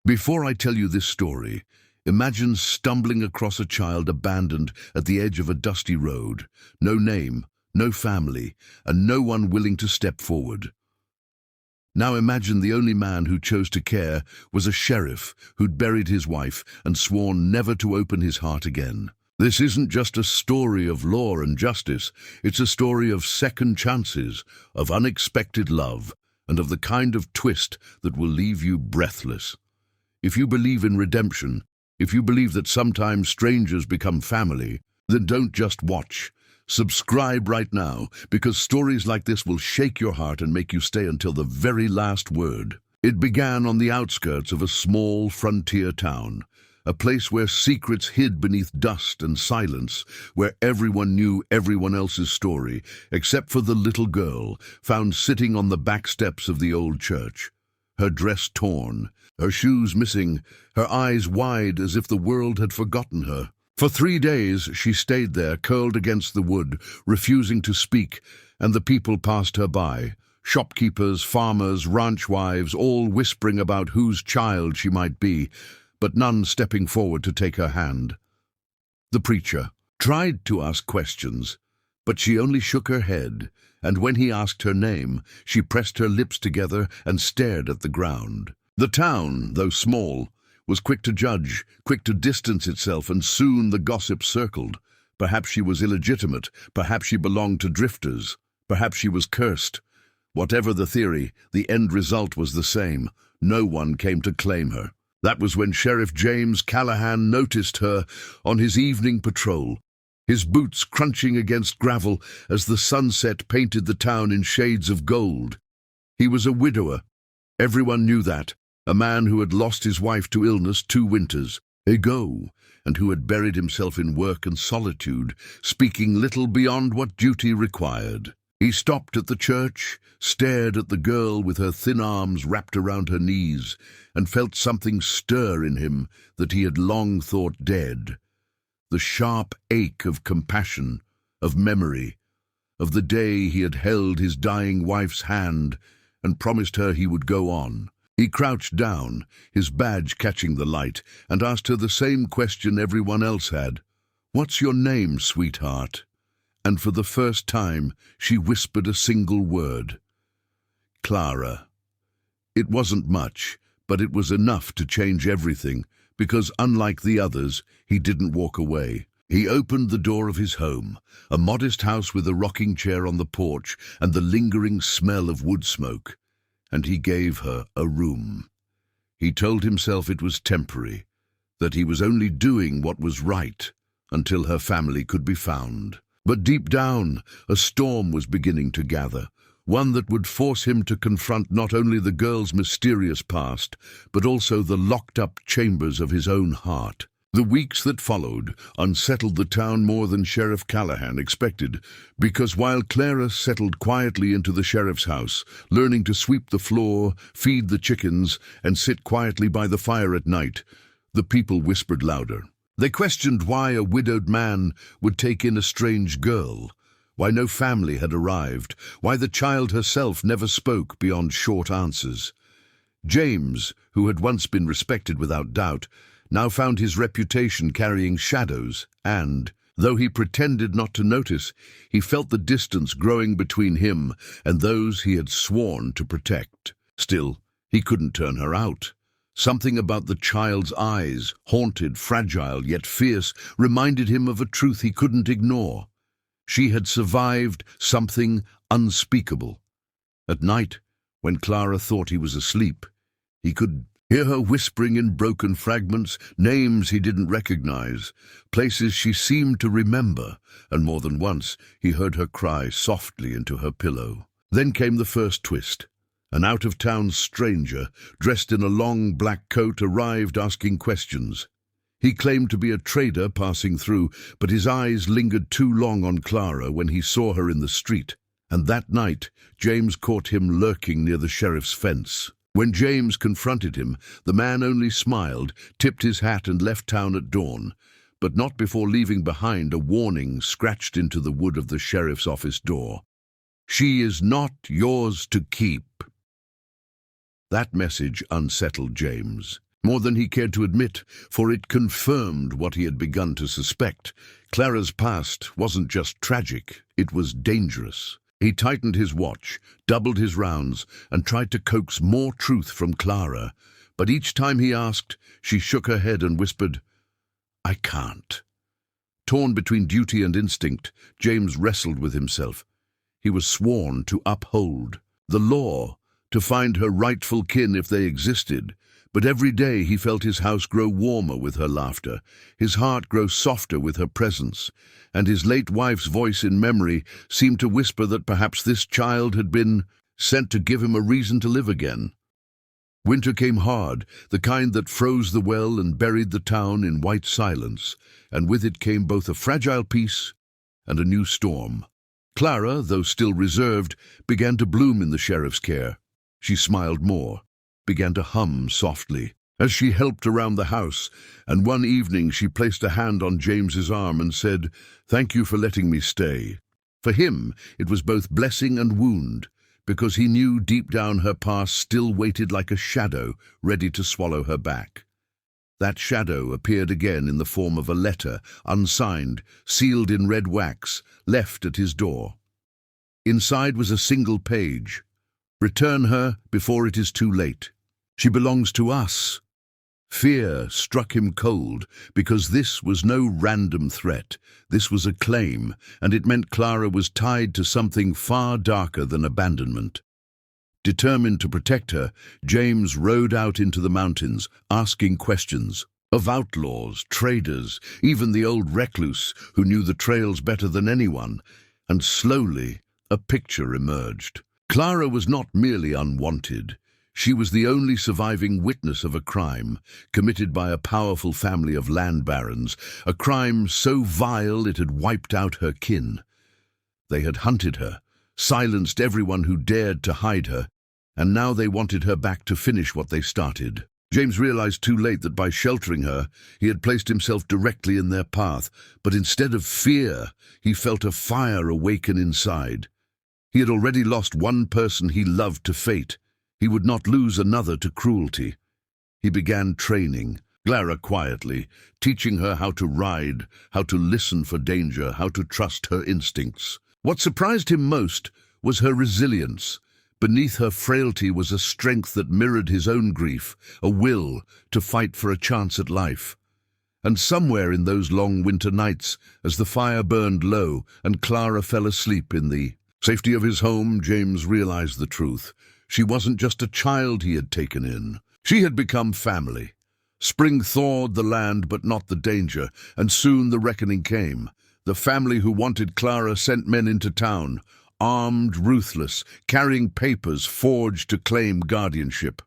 Before I tell you this story, imagine stumbling across a child abandoned at the edge of a dusty road. No name, no family, and no one willing to step forward. Now imagine the only man who chose to care was a sheriff who'd buried his wife and sworn never to open his heart again. This isn't just a story of law and justice, it's a story of second chances, of unexpected love, and of the kind of twist that will leave you breathless. If you believe in redemption, if you believe that sometimes strangers become family, then don't just watch. Subscribe right now, because stories like this will shake your heart and make you stay until the very last word. It began on the outskirts of a small frontier town, a place where secrets hid beneath dust and silence, where everyone knew everyone else's story, except for the little girl found sitting on the back steps of the old church. Her dress torn, her shoes missing, her eyes wide as if the world had forgotten her. For 3 days she stayed there, curled against the wood, refusing to speak, and the people passed her by. Shopkeepers, farmers, ranch wives, all whispering about whose child she might be, but none stepping forward to take her hand. The preacher tried to ask questions, but she only shook her head, and when he asked her name, she pressed her lips together and stared at the ground. The town, though small, was quick to judge, quick to distance itself, and soon the gossip circled. Perhaps she was illegitimate, perhaps she belonged to drifters, perhaps she was cursed. Whatever the theory, the end result was the same. No one came to claim her. That was when Sheriff James Callahan noticed her on his evening patrol, his boots crunching against gravel as the sunset painted the town in shades of gold. He was a widower. Everyone knew that. A man who had lost his wife to illness 2 winters ago, and who had buried himself in work and solitude, speaking little beyond what duty required. He stopped at the church, stared at the girl with her thin arms wrapped around her knees, and felt something stir in him that he had long thought dead. The sharp ache of compassion, of memory, of the day he had held his dying wife's hand and promised her he would go on. He crouched down, his badge catching the light, and asked her the same question everyone else had. "What's your name, sweetheart?" And for the first time, she whispered a single word. "Clara." It wasn't much, but it was enough to change everything, because unlike the others, he didn't walk away. He opened the door of his home, a modest house with a rocking chair on the porch and the lingering smell of wood smoke. And he gave her a room. He told himself it was temporary, that he was only doing what was right until her family could be found. But deep down, a storm was beginning to gather, one that would force him to confront not only the girl's mysterious past, but also the locked-up chambers of his own heart. The weeks that followed unsettled the town more than Sheriff Callahan expected, because while Clara settled quietly into the sheriff's house, learning to sweep the floor, feed the chickens, and sit quietly by the fire at night, the people whispered louder. They questioned why a widowed man would take in a strange girl, why no family had arrived, why the child herself never spoke beyond short answers. James, who had once been respected without doubt, now found his reputation carrying shadows, and, though he pretended not to notice, he felt the distance growing between him and those he had sworn to protect. Still, he couldn't turn her out. Something about the child's eyes, haunted, fragile, yet fierce, reminded him of a truth he couldn't ignore. She had survived something unspeakable. At night, when Clara thought he was asleep, he could hear her whispering in broken fragments, names he didn't recognize, places she seemed to remember, and more than once he heard her cry softly into her pillow. Then came the first twist. An out-of-town stranger, dressed in a long black coat, arrived asking questions. He claimed to be a trader passing through, but his eyes lingered too long on Clara when he saw her in the street, and that night James caught him lurking near the sheriff's fence. When James confronted him, the man only smiled, tipped his hat and left town at dawn, but not before leaving behind a warning scratched into the wood of the sheriff's office door. "She is not yours to keep." That message unsettled James. more than he cared to admit, for it confirmed what he had begun to suspect. Clara's past wasn't just tragic, it was dangerous. He tightened his watch, doubled his rounds, and tried to coax more truth from Clara. But each time he asked, she shook her head and whispered, "I can't." Torn between duty and instinct, James wrestled with himself. He was sworn to uphold the law, to find her rightful kin if they existed. But every day he felt his house grow warmer with her laughter, his heart grow softer with her presence, and his late wife's voice in memory seemed to whisper that perhaps this child had been sent to give him a reason to live again. Winter came hard, the kind that froze the well and buried the town in white silence, and with it came both a fragile peace and a new storm. Clara, though still reserved, began to bloom in the sheriff's care. She smiled more, began to hum softly as she helped around the house, and one evening she placed a hand on James's arm and said, "Thank you for letting me stay." For him, it was both blessing and wound, because he knew deep down her past still waited like a shadow, ready to swallow her back. That shadow appeared again in the form of a letter, unsigned, sealed in red wax, left at his door. Inside was a single page. "Return her before it is too late. She belongs to us." Fear struck him cold, because this was no random threat. This was a claim, and it meant Clara was tied to something far darker than abandonment. Determined to protect her, James rode out into the mountains, asking questions of outlaws, traders, even the old recluse who knew the trails better than anyone, and slowly a picture emerged. Clara was not merely unwanted. She was the only surviving witness of a crime committed by a powerful family of land barons, a crime so vile it had wiped out her kin. They had hunted her, silenced everyone who dared to hide her, and now they wanted her back to finish what they started. James realized too late that by sheltering her, he had placed himself directly in their path, but instead of fear, he felt a fire awaken inside. He had already lost one person he loved to fate. He would not lose another to cruelty. He began training Clara quietly, teaching her how to ride, how to listen for danger, how to trust her instincts. What surprised him most was her resilience. Beneath her frailty was a strength that mirrored his own grief, a will to fight for a chance at life. And somewhere in those long winter nights, as the fire burned low and Clara fell asleep in the safety of his home, James realized the truth. She wasn't just a child he had taken in. She had become family. Spring thawed the land, but not the danger, and soon the reckoning came. The family who wanted Clara sent men into town, armed, ruthless, carrying papers forged to claim guardianship.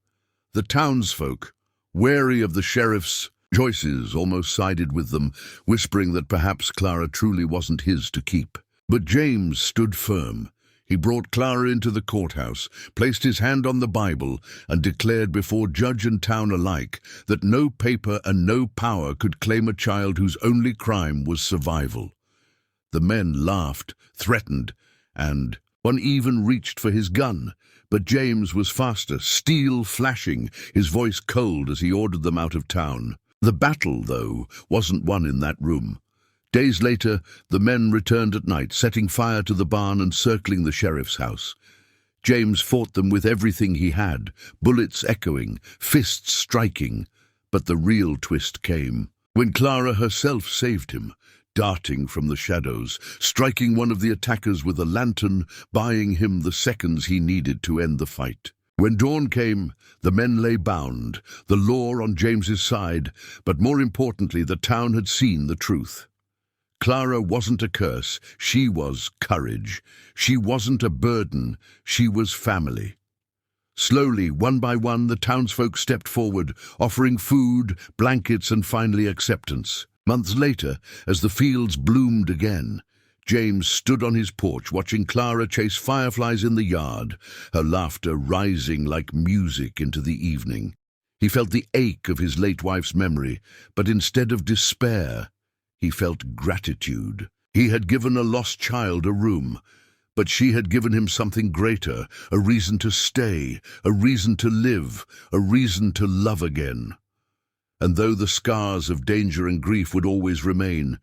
The townsfolk, wary of the sheriff's choices, almost sided with them, whispering that perhaps Clara truly wasn't his to keep. But James stood firm. He brought Clara into the courthouse, placed his hand on the Bible, and declared before judge and town alike that no paper and no power could claim a child whose only crime was survival. The men laughed, threatened, and one even reached for his gun. But James was faster, steel flashing, his voice cold as he ordered them out of town. The battle, though, wasn't won in that room. Days later, the men returned at night, setting fire to the barn and circling the sheriff's house. James fought them with everything he had, bullets echoing, fists striking. But the real twist came when Clara herself saved him, darting from the shadows, striking one of the attackers with a lantern, buying him the seconds he needed to end the fight. When dawn came, the men lay bound, the law on James's side, but more importantly, the town had seen the truth. Clara wasn't a curse, she was courage. She wasn't a burden, she was family. Slowly, one by one, the townsfolk stepped forward, offering food, blankets, and finally acceptance. Months later, as the fields bloomed again, James stood on his porch watching Clara chase fireflies in the yard, her laughter rising like music into the evening. He felt the ache of his late wife's memory, but instead of despair, he felt gratitude. He had given a lost child a room, but she had given him something greater, a reason to stay, a reason to live, a reason to love again. And though the scars of danger and grief would always remain,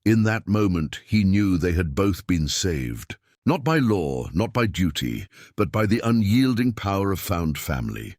in that moment he knew they had both been saved. Not by law, not by duty, but by the unyielding power of found family.